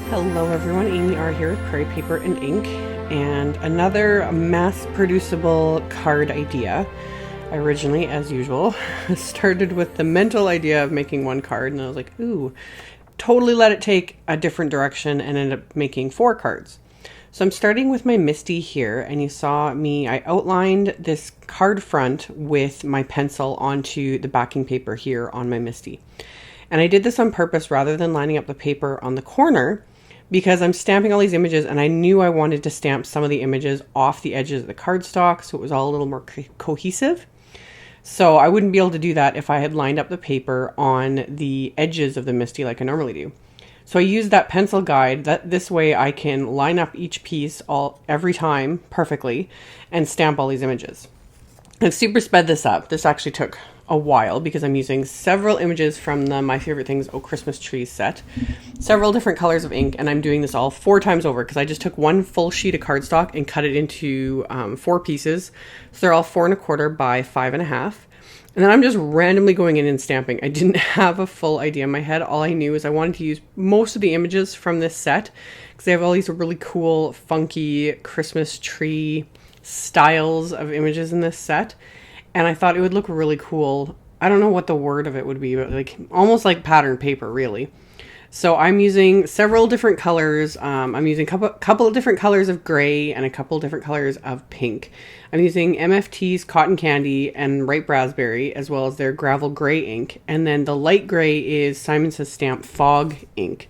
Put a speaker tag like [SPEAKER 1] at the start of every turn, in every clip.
[SPEAKER 1] Hello everyone, AmyR here with Prairie Paper and Ink, and another mass-producible card idea. I originally, as usual, started with the mental idea of making one card, and I was like, ooh, totally let it take a different direction and ended up making 4 cards. So I'm starting with my Misty here, and you saw me, I outlined this card front with my pencil onto the backing paper here on my Misty. And I did this on purpose rather than lining up the paper on the corner, because I'm stamping all these images and I knew I wanted to stamp some of the images off the edges of the cardstock so it was all a little more cohesive. So I wouldn't be able to do that if I had lined up the paper on the edges of the Misty like I normally do. So I used that pencil guide. This way I can line up each piece every time perfectly and stamp all these images. I've super sped this up. This actually took a while because I'm using several images from the My Favorite Things Oh Christmas Trees set, several different colors of ink, and I'm doing this all 4 times over because I just took one full sheet of cardstock and cut it into 4 pieces. So they're all 4 1/4 by 5 1/2. And then I'm just randomly going in and stamping. I didn't have a full idea in my head. All I knew is I wanted to use most of the images from this set because they have all these really cool, funky Christmas tree styles of images in this set. And I thought it would look really cool. I don't know what the word of it would be, but like almost like pattern paper, really. So I'm using several different colors. I'm using a couple of different colors of gray and a couple of different colors of pink. I'm using MFT's Cotton Candy and Ripe Raspberry, as well as their Gravel Gray ink. And then the light gray is Simon Says Stamp Fog ink.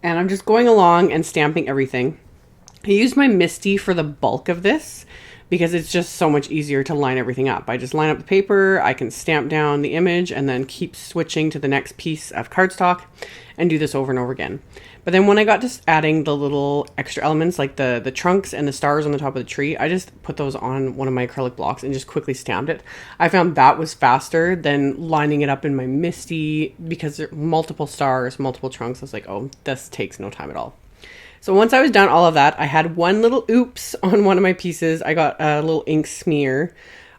[SPEAKER 1] And I'm just going along and stamping everything. I used my Misty for the bulk of this because it's just so much easier to line everything up. I just line up the paper, I can stamp down the image, and then keep switching to the next piece of cardstock and do this over and over again. But then when I got to adding the little extra elements like the trunks and the stars on the top of the tree, I just put those on one of my acrylic blocks and just quickly stamped it. I found that was faster than lining it up in my Misty because there are multiple stars, multiple trunks. I was like, oh, this takes no time at all. So once I was done all of that, I had one little oops on one of my pieces. I got a little ink smear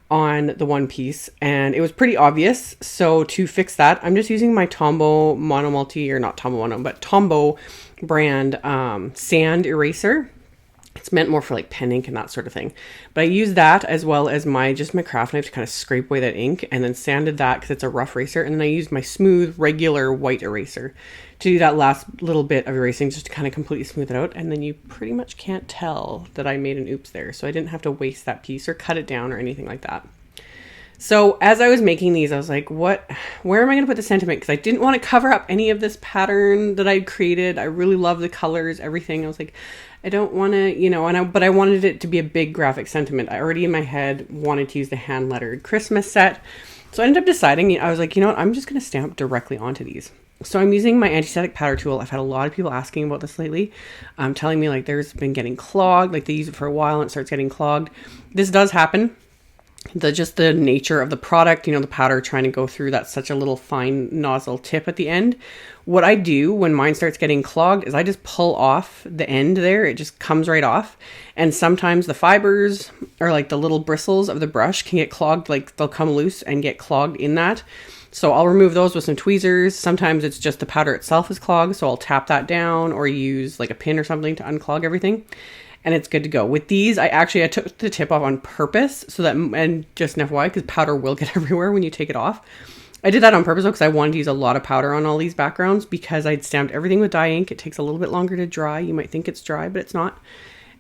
[SPEAKER 1] on the one piece and it was pretty obvious. So to fix that, I'm just using my Tombow Monomulti, or not Tombow Mono, but Tombow brand sand eraser. It's meant more for like pen ink and that sort of thing. But I used that as well as my craft knife to kind of scrape away that ink, and then sanded that because it's a rough eraser. And then I used my smooth, regular white eraser to do that last little bit of erasing, just to kind of completely smooth it out. And then you pretty much can't tell that I made an oops there. So I didn't have to waste that piece or cut it down or anything like that. So as I was making these, I was like, where am I going to put the sentiment? Because I didn't want to cover up any of this pattern that I'd created. I really love the colors, everything. I was like, I don't want to, but I wanted it to be a big graphic sentiment. I already in my head wanted to use the hand lettered Christmas set. So I ended up deciding, I was like, you know what, I'm just going to stamp directly onto these. So I'm using my anti-static powder tool. I've had a lot of people asking about this lately, telling me like there's been getting clogged, like they use it for a while and it starts getting clogged. This does happen. Just the nature of the product, the powder trying to go through that such a little fine nozzle tip at the end. What I do when mine starts getting clogged is I just pull off the end there. It just comes right off. And sometimes the fibers or like the little bristles of the brush can get clogged, like they'll come loose and get clogged in that. So I'll remove those with some tweezers. Sometimes it's just the powder itself is clogged, so I'll tap that down or use like a pin or something to unclog everything. And it's good to go. With these, I took the tip off on purpose so that, and just an FYI, because powder will get everywhere when you take it off. I did that on purpose because I wanted to use a lot of powder on all these backgrounds because I'd stamped everything with dye ink. It takes a little bit longer to dry. You might think it's dry, but it's not.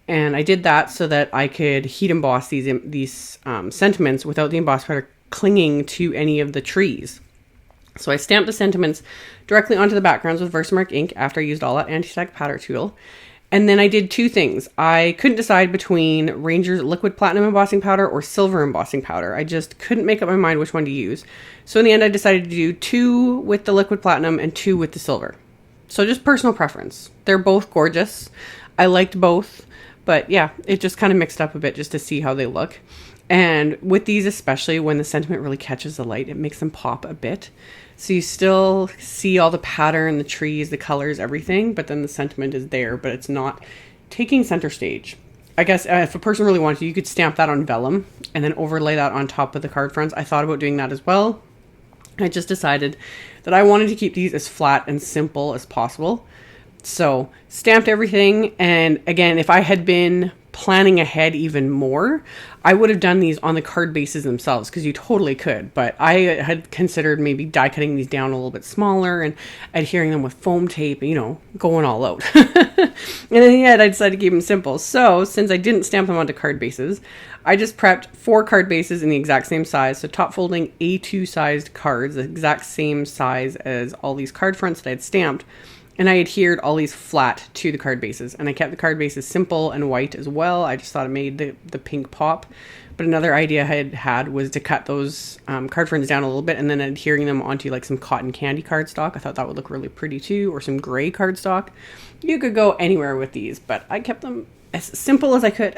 [SPEAKER 1] And I did that so that I could heat emboss these sentiments without the emboss powder clinging to any of the trees. So I stamped the sentiments directly onto the backgrounds with Versamark ink after I used all that anti-static powder tool. And then I did 2 things. I couldn't decide between Ranger's liquid platinum embossing powder or silver embossing powder. I just couldn't make up my mind which one to use. So in the end, I decided to do 2 with the liquid platinum and 2 with the silver. So just personal preference. They're both gorgeous. I liked both, but yeah, it just kind of mixed up a bit just to see how they look. And with these, especially when the sentiment really catches the light, it makes them pop a bit. So you still see all the pattern, the trees, the colors, everything, but then the sentiment is there, but it's not taking center stage. I guess if a person really wanted to, you could stamp that on vellum and then overlay that on top of the card fronts. I thought about doing that as well. I just decided that I wanted to keep these as flat and simple as possible. So stamped everything. And again, if I had been planning ahead even more, I would have done these on the card bases themselves, because you totally could. But I had considered maybe die cutting these down a little bit smaller and adhering them with foam tape, you know, going all out. And in the end, I decided to keep them simple. So since I didn't stamp them onto card bases, I just prepped 4 card bases in the exact same size. So top folding A2 sized cards, the exact same size as all these card fronts that I had stamped. And I adhered all these flat to the card bases. And I kept the card bases simple and white as well. I just thought it made the pink pop. But another idea I had was to cut those card fronts down a little bit and then adhering them onto like some cotton candy cardstock. I thought that would look really pretty too. Or some gray cardstock. You could go anywhere with these, but I kept them as simple as I could.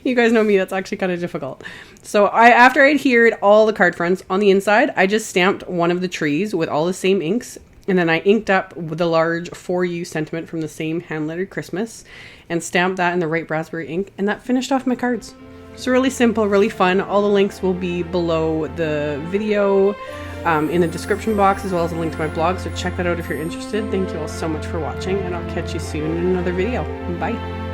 [SPEAKER 1] You guys know me, that's actually kind of difficult. So after I adhered all the card fronts on the inside, I just stamped one of the trees with all the same inks. And then I inked up with the large For You sentiment from the same hand-lettered Christmas and stamped that in the right raspberry ink. And that finished off my cards. So really simple, really fun. All the links will be below the video in the description box, as well as a link to my blog. So check that out if you're interested. Thank you all so much for watching, and I'll catch you soon in another video. Bye.